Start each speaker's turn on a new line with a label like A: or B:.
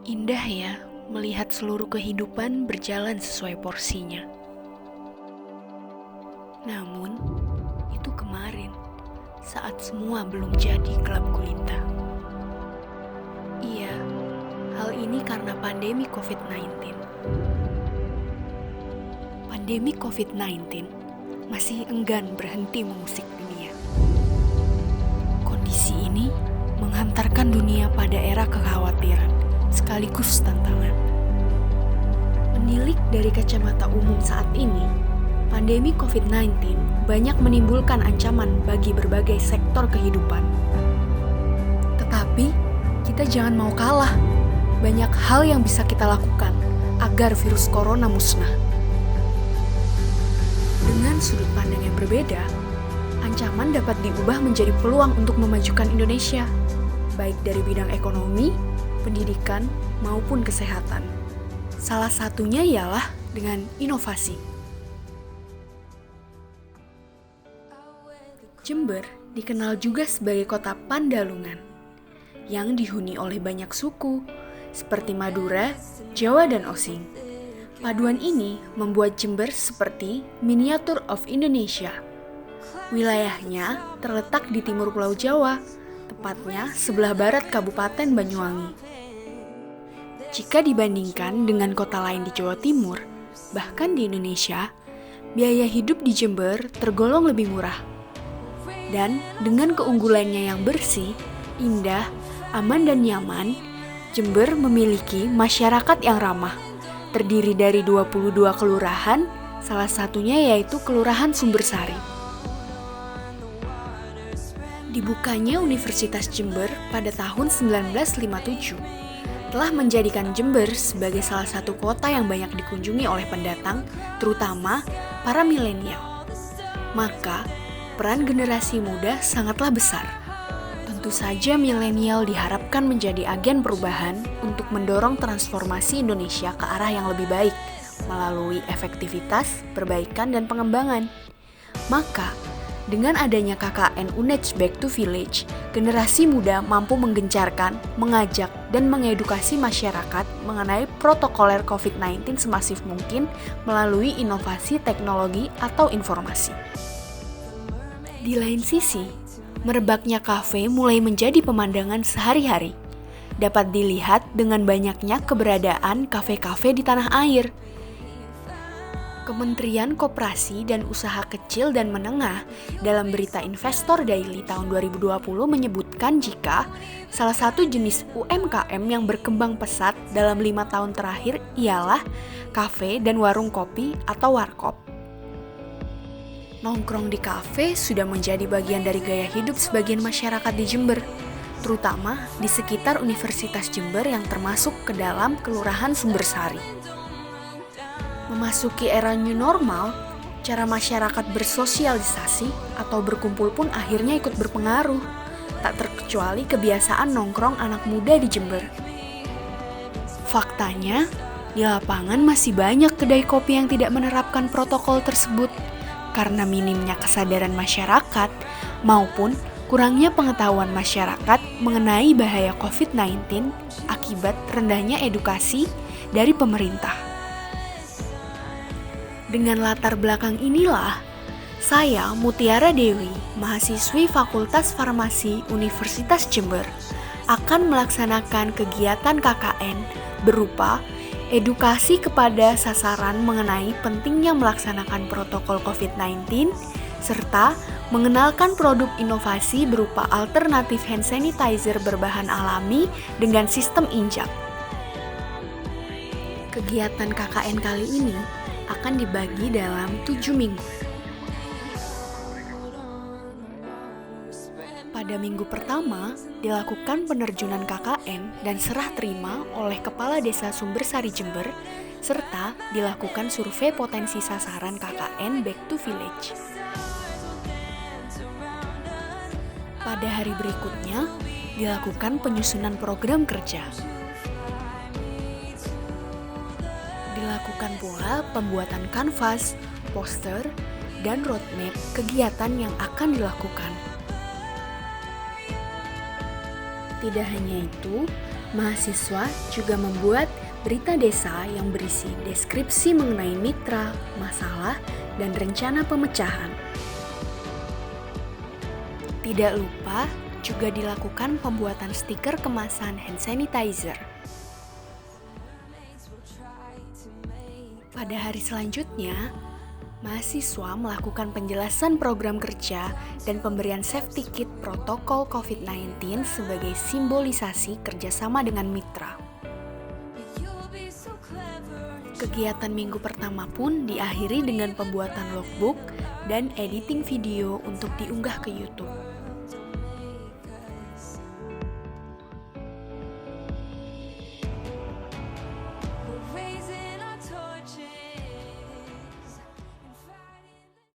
A: Indah ya, melihat seluruh kehidupan berjalan sesuai porsinya. Namun, itu kemarin, saat semua belum jadi gelap gulita. Iya, hal ini karena pandemi COVID-19. Pandemi COVID-19 masih enggan berhenti mengusik dunia. Kondisi ini menghantarkan dunia pada era kekhawatiran sekaligus tantangan. Menilik dari kacamata umum saat ini, pandemi COVID-19 banyak menimbulkan ancaman bagi berbagai sektor kehidupan. Tetapi, kita jangan mau kalah. Banyak hal yang bisa kita lakukan agar virus corona musnah. Dengan sudut pandang yang berbeda, ancaman dapat diubah menjadi peluang untuk memajukan Indonesia, baik dari bidang ekonomi, pendidikan, maupun kesehatan. Salah satunya ialah dengan inovasi. Jember dikenal juga sebagai kota Pandalungan, yang dihuni oleh banyak suku, seperti Madura, Jawa, dan Osing. Paduan ini membuat Jember seperti miniatur of Indonesia. Wilayahnya terletak di timur Pulau Jawa, tepatnya sebelah barat Kabupaten Banyuwangi. Jika dibandingkan dengan kota lain di Jawa Timur, bahkan di Indonesia, biaya hidup di Jember tergolong lebih murah. Dan dengan keunggulannya yang bersih, indah, aman, dan nyaman, Jember memiliki masyarakat yang ramah, terdiri dari 22 kelurahan, salah satunya yaitu Kelurahan Sumbersari. Dibukanya Universitas Jember pada tahun 1957 telah menjadikan Jember sebagai salah satu kota yang banyak dikunjungi oleh pendatang, terutama para milenial. Maka, peran generasi muda sangatlah besar. Tentu saja milenial diharapkan menjadi agen perubahan untuk mendorong transformasi Indonesia ke arah yang lebih baik melalui efektivitas, perbaikan, dan pengembangan. Maka, dengan adanya KKN UNED Back to Village, generasi muda mampu menggencarkan, mengajak, dan mengedukasi masyarakat mengenai protokoler COVID-19 semasif mungkin melalui inovasi teknologi atau informasi. Di lain sisi, merebaknya kafe mulai menjadi pemandangan sehari-hari. Dapat dilihat dengan banyaknya keberadaan kafe-kafe di tanah air. Kementerian Koperasi dan Usaha Kecil dan Menengah dalam berita Investor Daily tahun 2020 menyebutkan jika salah satu jenis UMKM yang berkembang pesat dalam 5 tahun terakhir ialah kafe dan warung kopi atau warkop. Nongkrong di kafe sudah menjadi bagian dari gaya hidup sebagian masyarakat di Jember, terutama di sekitar Universitas Jember yang termasuk ke dalam Kelurahan Sumbersari. Memasuki era new normal, cara masyarakat bersosialisasi atau berkumpul pun akhirnya ikut berpengaruh, tak terkecuali kebiasaan nongkrong anak muda di Jember. Faktanya, di lapangan masih banyak kedai kopi yang tidak menerapkan protokol tersebut karena minimnya kesadaran masyarakat maupun kurangnya pengetahuan masyarakat mengenai bahaya COVID-19 akibat rendahnya edukasi dari pemerintah. Dengan latar belakang inilah, saya Mutiara Dewi, mahasiswi Fakultas Farmasi Universitas Jember, akan melaksanakan kegiatan KKN berupa edukasi kepada sasaran mengenai pentingnya melaksanakan protokol COVID-19, serta mengenalkan produk inovasi berupa alternatif hand sanitizer berbahan alami dengan sistem injak. Kegiatan KKN kali ini akan dibagi dalam 7 minggu. Pada minggu pertama, dilakukan penerjunan KKN dan serah terima oleh Kepala Desa Sumbersari Jember, serta dilakukan survei potensi sasaran KKN Back to Village. Pada hari berikutnya, dilakukan penyusunan program kerja. Dilakukan pula pembuatan kanvas, poster, dan roadmap kegiatan yang akan dilakukan. Tidak hanya itu, Mahasiswa juga membuat berita desa yang berisi deskripsi mengenai mitra, masalah, dan rencana pemecahan. Tidak lupa juga dilakukan pembuatan stiker kemasan hand sanitizer. Pada hari selanjutnya, mahasiswa melakukan penjelasan program kerja dan pemberian safety kit protokol COVID-19 sebagai simbolisasi kerjasama dengan mitra. Kegiatan minggu pertama pun diakhiri dengan pembuatan logbook dan editing video untuk diunggah ke YouTube.